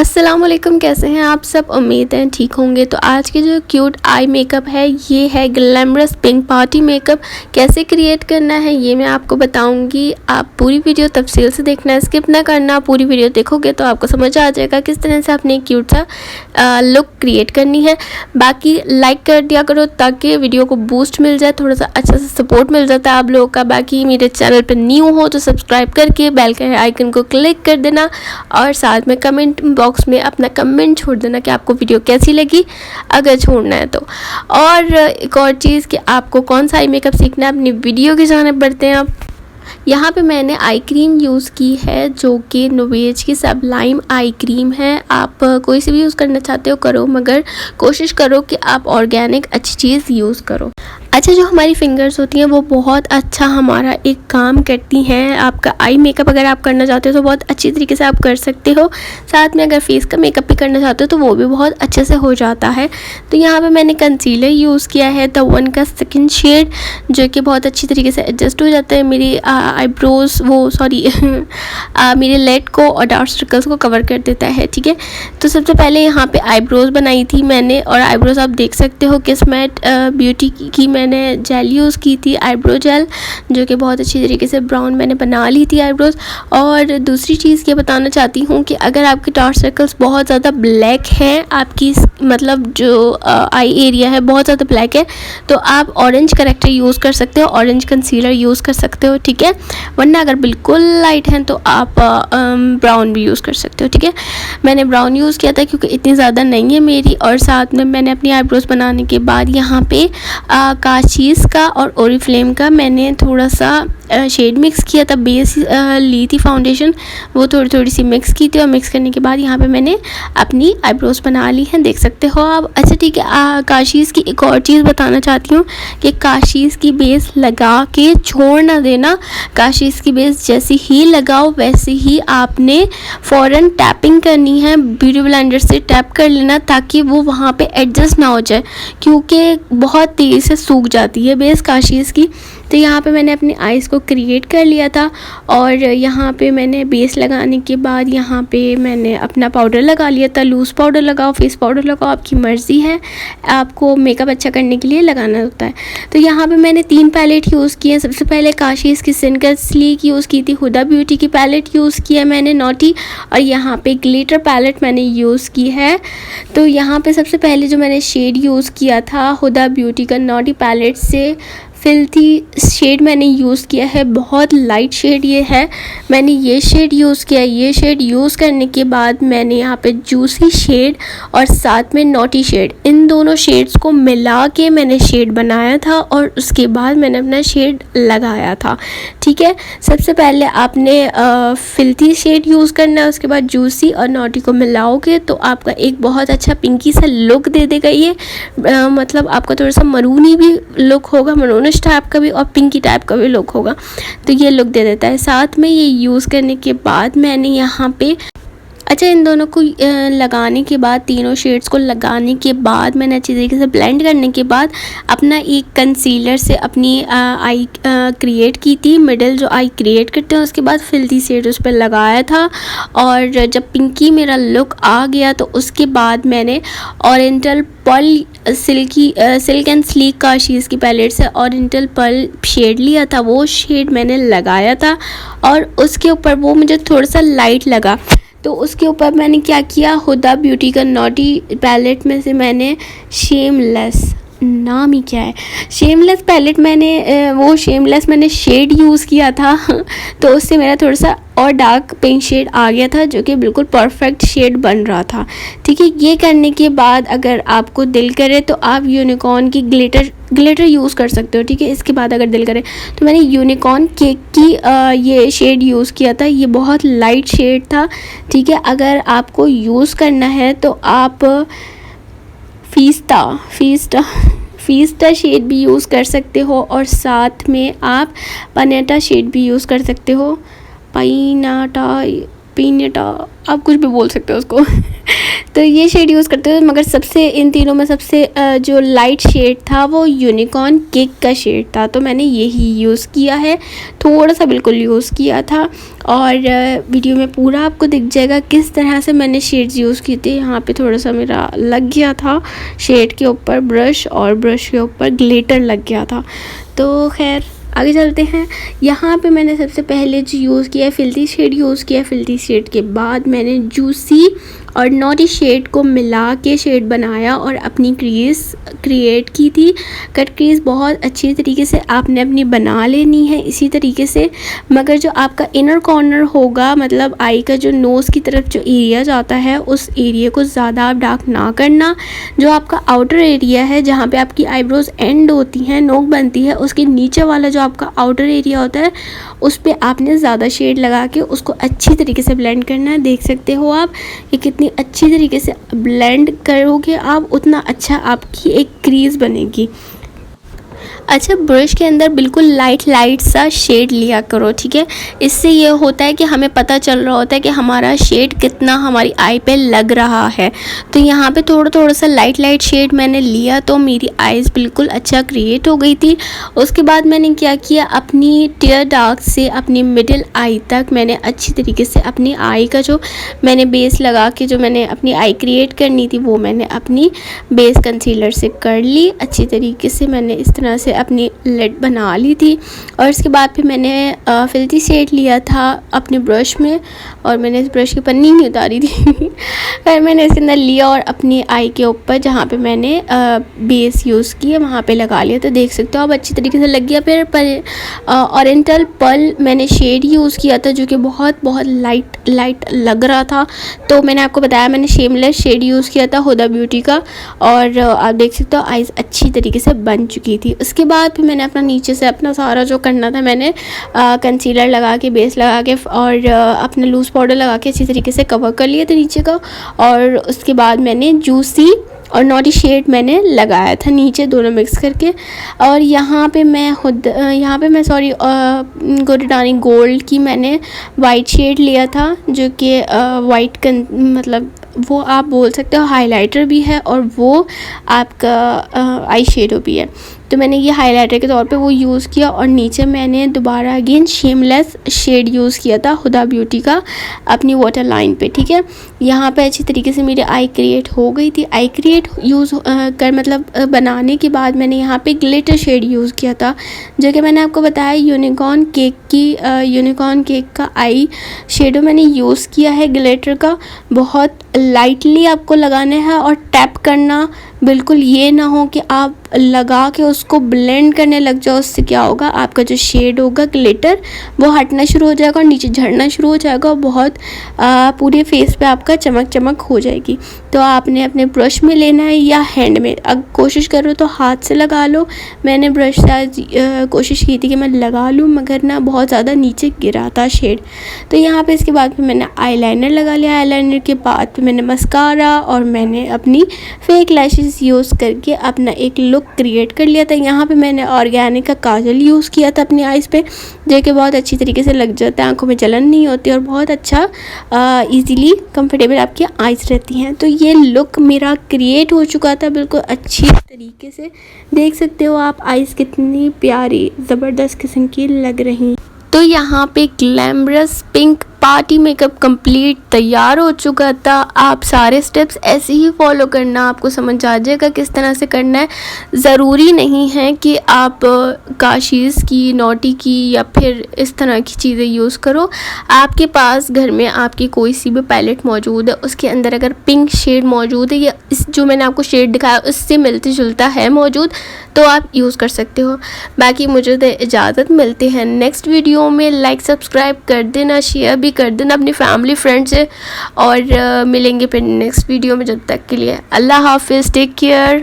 अस्सलामुअलैकुम, कैसे हैं आप सब। उम्मीद है ठीक होंगे। तो आज के जो क्यूट आई मेकअप है ये है ग्लैमरस पिंक पार्टी मेकअप। कैसे क्रिएट करना है ये मैं आपको बताऊंगी। आप पूरी वीडियो तफसील से देखना, स्किप ना करना। पूरी वीडियो देखोगे तो आपको समझ आ जाएगा किस तरह से आपने क्यूट सा लुक क्रिएट करनी है। बाकी लाइक कर दिया करो ताकि वीडियो को बूस्ट मिल जाए, थोड़ा सा अच्छा सा सपोर्ट मिल जाता है आप लोगों का। बाकी मेरे चैनल पर न्यू हो तो सब्सक्राइब करके बेल के आइकन को क्लिक कर देना और साथ में कमेंट बॉक्स में अपना कमेंट छोड़ देना कि आपको वीडियो कैसी लगी, अगर छोड़ना है तो। और एक और चीज़ कि आपको कौन सा आई मेकअप सीखना है, अपनी वीडियो की जानिब बढ़ते हैं आप। यहाँ पे मैंने आई क्रीम यूज़ की है जो कि नोवेज की सबलाइम आई क्रीम है। आप कोई सी भी यूज़ करना चाहते हो करो, मगर कोशिश करो कि आप ऑर्गेनिक अच्छी चीज़ यूज़ करो। अच्छा, जो हमारी फिंगर्स होती हैं वो बहुत अच्छा हमारा एक काम करती हैं। आपका आई मेकअप अगर आप करना चाहते हो तो बहुत अच्छी तरीके से आप कर सकते हो। साथ में अगर फेस का मेकअप भी करना चाहते हो तो वो भी बहुत अच्छे से हो जाता है। तो यहाँ पे मैंने कंसीलर यूज़ किया है द वन का सेकंड शेड, जो कि बहुत अच्छी तरीके से एडजस्ट हो जाता है मेरी आईब्रोज मेरे लेट को और डार्क सर्कल्स को कवर कर देता है। ठीक है, तो सबसे पहले यहाँ पे आईब्रोज बनाई थी मैंने, और आईब्रोज आप देख सकते हो किस्मेट ब्यूटी की मैंने जेल यूज़ की थी, आईब्रो जेल, जो कि बहुत अच्छी तरीके से ब्राउन मैंने बना ली थी आईब्रोज। और दूसरी चीज़ ये बताना चाहती हूँ कि अगर आपके डार्क सर्कल्स बहुत ज़्यादा ब्लैक हैं, आपकी मतलब जो आई एरिया है बहुत ज़्यादा ब्लैक है, तो आप ऑरेंज करेक्टर यूज़ कर सकते हो, ऑरेंज कंसीलर यूज़ कर सकते हो। ठीक है, वरना अगर बिल्कुल लाइट हैं तो आप ब्राउन भी यूज़ कर सकते हो। ठीक है, मैंने ब्राउन यूज़ किया था क्योंकि इतनी ज़्यादा नहीं है मेरी। और साथ में मैंने अपनी आईब्रोज बनाने के बाद यहाँ पे काशीज़ का और ओरिफ्लेम का मैंने थोड़ा सा शेड मिक्स किया था। बेस ली थी फाउंडेशन, वो थोड़ी थोड़ी सी मिक्स की थी, और मिक्स करने के बाद यहाँ पे मैंने अपनी आईब्रोज बना ली हैं, देख सकते हो आप। अच्छा ठीक है, काशीज़ की एक और चीज़ बताना चाहती हूँ कि काशीज़ की बेस लगा के छोड़ ना देना। काशीज़ की बेस जैसे ही लगाओ वैसे ही आपने फ़ौरन टैपिंग करनी है, ब्यूटी ब्लेंडर से टैप कर लेना ताकि वो वहाँ पे एडजस्ट ना हो जाए, क्योंकि बहुत तेज़ी से सूख जाती है बेस काशीज़ की। तो यहाँ पे मैंने अपनी आइज़ को क्रिएट कर लिया था, और यहाँ पे मैंने बेस लगाने के बाद यहाँ पे मैंने अपना पाउडर लगा लिया था। लूज़ पाउडर लगाओ, फेस पाउडर लगाओ, आपकी मर्ज़ी है, आपको मेकअप अच्छा करने के लिए लगाना होता है। तो यहाँ पे मैंने 3 पैलेट यूज़ किए। सबसे पहले काशीज़ की सिनकर स्लीक यूज़ की थी, हुदा ब्यूटी की पैलेट यूज़ किया मैंने नॉटी, और यहाँ पे ग्लिटर पैलेट मैंने यूज़ की है। तो यहाँ पे सबसे पहले जो मैंने शेड यूज़ किया था हुदा ब्यूटी का नॉटी पैलेट से फिल्थी शेड मैंने यूज़ किया है, बहुत लाइट शेड ये है। मैंने ये शेड यूज़ किया। ये शेड यूज़ करने के बाद मैंने यहाँ पे जूसी शेड और साथ में नॉटी शेड, इन दोनों शेड्स को मिला के मैंने शेड बनाया था, और उसके बाद मैंने अपना शेड लगाया था। ठीक है, सबसे पहले आपने फिल्थी शेड यूज़ करना है, उसके बाद जूसी और नॉटी को मिलाओगे तो आपका एक बहुत अच्छा पिंकी सा लुक दे देगा ये। मतलब आपका थोड़ा सा मरूनी भी लुक होगा, मरूनिश टाइप का भी और पिंकी टाइप का भी लुक होगा, तो ये लुक दे देता है। साथ में ये यूज़ करने के बाद मैंने यहाँ पे अच्छा इन दोनों को लगाने के बाद, तीनों शेड्स को लगाने के बाद मैंने अच्छी तरीके से ब्लेंड करने के बाद अपना एक कंसीलर से अपनी आई क्रिएट की थी, मिडल जो आई क्रिएट करते हैं, उसके बाद फिल्थी शेड उस पर लगाया था। और जब पिंकी मेरा लुक आ गया तो उसके बाद मैंने oriental pearl silk and sleek काशीज़ की पैलेट से ओरिएंटल पर्ल शेड लिया था, वो शेड मैंने लगाया था, और उसके ऊपर वो मुझे थोड़ा सा लाइट लगा तो उसके ऊपर मैंने क्या किया, हुदा ब्यूटी का नॉटी पैलेट में से मैंने शेमलेस, नाम ही क्या है, शेमलेस पैलेट, वो शेमलेस मैंने शेड यूज़ किया था तो उससे मेरा थोड़ा सा और डार्क पिंक शेड आ गया था, जो कि बिल्कुल परफेक्ट शेड बन रहा था। ठीक है, ये करने के बाद अगर आपको दिल करे तो आप यूनिकॉर्न की ग्लिटर यूज़ कर सकते हो। ठीक है, इसके बाद अगर दिल करे तो मैंने यूनिकॉर्न केक की ये शेड यूज़ किया था, ये बहुत लाइट शेड था। ठीक है, अगर आपको यूज़ करना है तो आप फीस्टा शेड भी यूज़ कर सकते हो, और साथ में आप पनेटा शेड भी यूज़ कर सकते हो, पीनेटा आप कुछ भी बोल सकते हो उसको तो ये शेड यूज़ करते हुए, मगर सबसे इन तीनों में सबसे जो लाइट शेड था वो यूनिकॉर्न केक का शेड था, तो मैंने यही यूज़ किया है, थोड़ा सा बिल्कुल यूज़ किया था। और वीडियो में पूरा आपको दिख जाएगा किस तरह से मैंने शेड्स यूज़ किए थे। यहाँ पे थोड़ा सा मेरा लग गया था शेड के ऊपर ब्रश, और ब्रश के ऊपर ग्लिटर लग गया था। तो खैर आगे चलते हैं। यहाँ पे मैंने सबसे पहले जो यूज़ किया है फिल्टी शेड यूज़ किया। फिल्टी शेड के बाद मैंने जूसी और नॉटी शेड को मिला के शेड बनाया और अपनी क्रीज क्रिएट की थी। कट क्रीज बहुत अच्छी तरीके से आपने अपनी बना लेनी है इसी तरीके से, मगर जो आपका इनर कॉर्नर होगा, मतलब आई का जो नोज़ की तरफ जो एरिया जाता है, उस एरिया को ज़्यादा आप डार्क ना करना। जो आपका आउटर एरिया है जहाँ पे आपकी आईब्रोज एंड होती हैं, नोक बनती है, उसके नीचे वाला जो आपका आउटर एरिया होता है उस पर आपने ज़्यादा शेड लगा के उसको अच्छी तरीके से ब्लेंड करना है। देख सकते हो आप कि कितनी अच्छी तरीके से ब्लेंड करोगे आप, उतना अच्छा आपकी एक क्रीज बनेगी। अच्छा, ब्रश के अंदर बिल्कुल लाइट सा शेड लिया करो, ठीक है। इससे ये होता है कि हमें पता चल रहा होता है कि हमारा शेड कितना हमारी आई पे लग रहा है। तो यहाँ पे थोड़ा सा लाइट शेड मैंने लिया तो मेरी आईज़ बिल्कुल अच्छा क्रिएट हो गई थी। उसके बाद मैंने क्या किया, अपनी टियर डार्क से अपनी मिडिल आई तक मैंने अच्छी तरीके से अपनी आई का जो मैंने बेस लगा के जो मैंने अपनी आई क्रिएट करनी थी वो मैंने अपनी बेस कंसीलर से कर ली। अच्छी तरीके से मैंने इस तरह से अपनी लिड बना ली थी। और इसके बाद फिर मैंने फिल्टी शेड लिया था अपने ब्रश में, और मैंने इस ब्रश की पन्नी नहीं उतारी थी फिर मैंने इसके अंदर लिया और अपनी आई के ऊपर जहाँ पे मैंने बेस यूज़ किया वहाँ पे लगा लिया। तो देख सकते हो अब अच्छी तरीके से लग गया। फिर ओरिएंटल पर्ल मैंने शेड यूज़ किया था जो कि बहुत लाइट लग रहा था। तो मैंने आपको बताया मैंने शेमलेस शेड यूज़ किया था हुदा ब्यूटी का, और आप देख सकते हो आईज़ अच्छी तरीके से बन चुकी थी। उसके बाद फिर मैंने अपना नीचे से अपना सारा जो करना था मैंने कंसीलर लगा के, बेस लगा के और अपना लूज़ पाउडर लगा के अच्छी तरीके से कवर कर लिया था नीचे का। और उसके बाद मैंने जूसी और नॉटी शेड मैंने लगाया था नीचे, दोनों मिक्स करके। और यहाँ पे मैं गोल्डन गोल्ड की मैंने वाइट शेड लिया था जो कि वाइट मतलब वो आप बोल सकते हो हाइलाइटर भी है और वो आपका आई शेडो भी है। तो मैंने ये हाइलाइटर के तौर पे वो यूज़ किया। और नीचे मैंने दोबारा अगेन शेमलेस शेड यूज़ किया था हुदा ब्यूटी का अपनी वाटर लाइन पे, ठीक है। यहाँ पे अच्छी तरीके से मेरी आई क्रिएट हो गई थी। आई क्रिएट बनाने के बाद मैंने यहाँ पे ग्लिटर शेड यूज़ किया था जो कि मैंने आपको बताया यूनिकॉर्न केक का आई शेडो मैंने यूज़ किया है ग्लिटर का। बहुत लाइटली आपको लगाना है और टैप करना, बिल्कुल ये ना हो कि आप लगा के उसको ब्लेंड करने लग जाओ। उससे क्या होगा, आपका जो शेड होगा ग्लिटर वो हटना शुरू हो जाएगा और नीचे झड़ना शुरू हो जाएगा और बहुत पूरे फेस पे आपका चमक हो जाएगी। तो आपने अपने ब्रश में लेना है या हैंड में, अगर कोशिश करो तो हाथ से लगा लो। मैंने ब्रश से कोशिश की थी कि मैं लगा लूँ मगर ना बहुत ज़्यादा नीचे गिरा था शेड। तो यहाँ पे इसके बाद फिर मैंने आईलाइनर लगा लिया। आईलाइनर के बाद फिर मैंने मस्कारा और मैंने अपनी फेक लैशेस यूज़ करके अपना एक लुक क्रिएट कर लिया था। यहाँ पे मैंने ऑर्गेनिक का काजल यूज़ किया था अपनी आईज़ पे जो कि बहुत अच्छी तरीके से लग जाता है, आंखों में जलन नहीं होती और बहुत अच्छा इजीली कंफर्टेबल आपकी आईज़ रहती हैं। तो ये लुक मेरा क्रिएट हो चुका था बिल्कुल अच्छी तरीके से। देख सकते हो आप आईज़ कितनी प्यारी ज़बरदस्त किस्म की लग रही। तो यहाँ पे glamorous pink party makeup complete तैयार हो चुका था। आप सारे स्टेप्स ऐसे ही फॉलो करना, आपको समझ आ जाएगा किस तरह से करना है। ज़रूरी नहीं है कि आप काशीज़ की, नॉटी की या फिर इस तरह की चीज़ें यूज़ करो। आपके पास घर में आपकी कोई सी भी पैलेट मौजूद है, उसके अंदर अगर पिंक शेड मौजूद है या इस जो मैंने आपको शेड दिखाया उससे मिलते जुलता है मौजूद, तो आप यूज़ कर सकते हो। बाकी मुझे तो इजाज़त, मिलते हैं नेक्स्ट वीडियो में। लाइक सब्सक्राइब कर देना, शेयर भी कर देना अपनी फैमिली फ्रेंड से, और मिलेंगे फिर नेक्स्ट वीडियो में। जब तक के लिए अल्लाह हाफिज़, टेक केयर।